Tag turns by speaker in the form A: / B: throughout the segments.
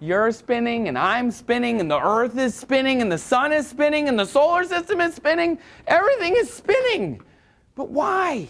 A: You're spinning, and I'm spinning, and the Earth is spinning, and the sun is spinning, and the solar system is spinning. Everything is spinning. But why?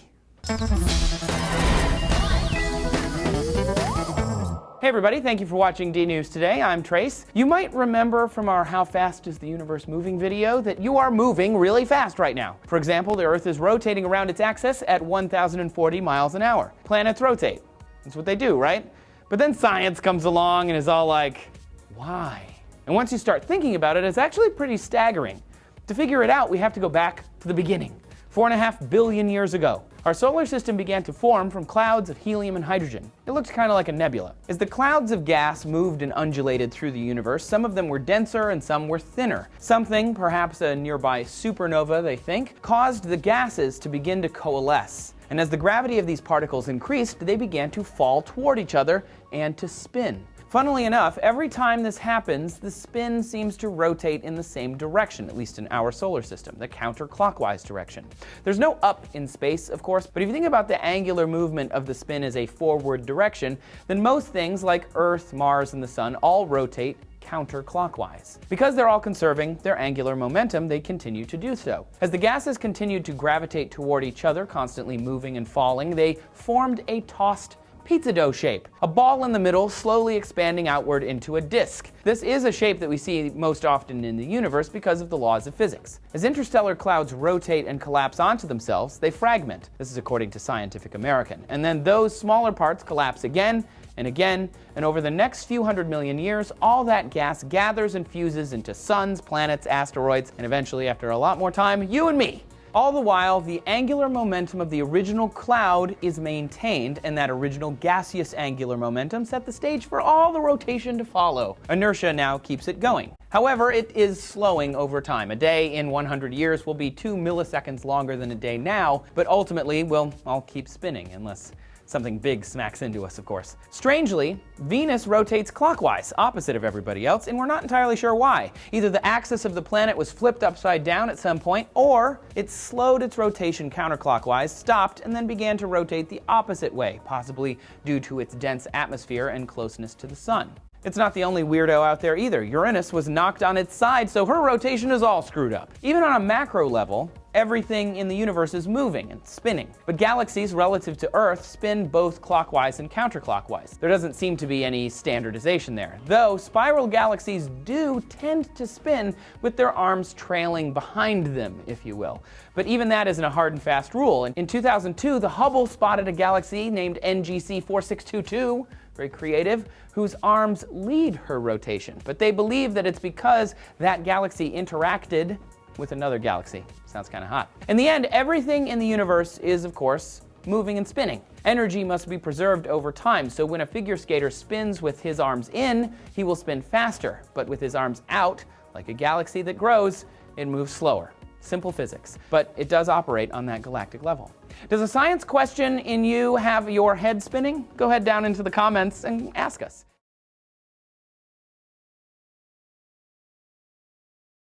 A: Hey everybody, thank you for watching D-News Today. I'm Trace. You might remember from our How Fast is the Universe Moving video that you are moving really fast right now. For example, the Earth is rotating around its axis at 1,040 miles an hour. Planets rotate. That's what they do, right? But then science comes along and is all like, why? And once you start thinking about it, it's actually pretty staggering. To figure it out, we have to go back to the beginning. 4.5 billion years ago, our solar system began to form from clouds of helium and hydrogen. It looked kind of like a nebula. As the clouds of gas moved and undulated through the universe, some of them were denser and some were thinner. Something, perhaps a nearby supernova, they think, caused the gases to begin to coalesce. And as the gravity of these particles increased, they began to fall toward each other and to spin. Funnily enough, every time this happens, the spin seems to rotate in the same direction, at least in our solar system, the counterclockwise direction. There's no up in space, of course, but if you think about the angular movement of the spin as a forward direction, then most things like Earth, Mars, and the Sun all rotate counterclockwise. Because they're all conserving their angular momentum, they continue to do so. As the gases continued to gravitate toward each other, constantly moving and falling, they formed a tossed pizza dough shape, a ball in the middle slowly expanding outward into a disk. This is a shape that we see most often in the universe because of the laws of physics. As interstellar clouds rotate and collapse onto themselves, they fragment. This is according to Scientific American. And then those smaller parts collapse again and again, and over the next few 100 million years, all that gas gathers and fuses into suns, planets, asteroids, and eventually, after a lot more time, you and me. All the while, the angular momentum of the original cloud is maintained, and that original gaseous angular momentum set the stage for all the rotation to follow. Inertia now keeps it going. However, it is slowing over time. A day in 100 years will be 2 milliseconds longer than a day now, but ultimately we'll all keep spinning unless something big smacks into us, of course. Strangely, Venus rotates clockwise, opposite of everybody else, and we're not entirely sure why. Either the axis of the planet was flipped upside down at some point, or it slowed its rotation counterclockwise, stopped, and then began to rotate the opposite way, possibly due to its dense atmosphere and closeness to the sun. It's not the only weirdo out there either. Uranus was knocked on its side, so her rotation is all screwed up. Even on a macro level, everything in the universe is moving and spinning. But galaxies relative to Earth spin both clockwise and counterclockwise. There doesn't seem to be any standardization there, though spiral galaxies do tend to spin with their arms trailing behind them, if you will. But even that isn't a hard and fast rule. In 2002, the Hubble spotted a galaxy named NGC 4622, very creative, whose arms lead her rotation. But they believe that it's because that galaxy interacted with another galaxy. Sounds kind of hot. In the end, everything in the universe is, of course, moving and spinning. Energy must be preserved over time, so when a figure skater spins with his arms in, he will spin faster, but with his arms out, like a galaxy that grows, it moves slower. Simple physics, but it does operate on that galactic level. Does a science question in you have your head spinning? Go ahead down into the comments and ask us.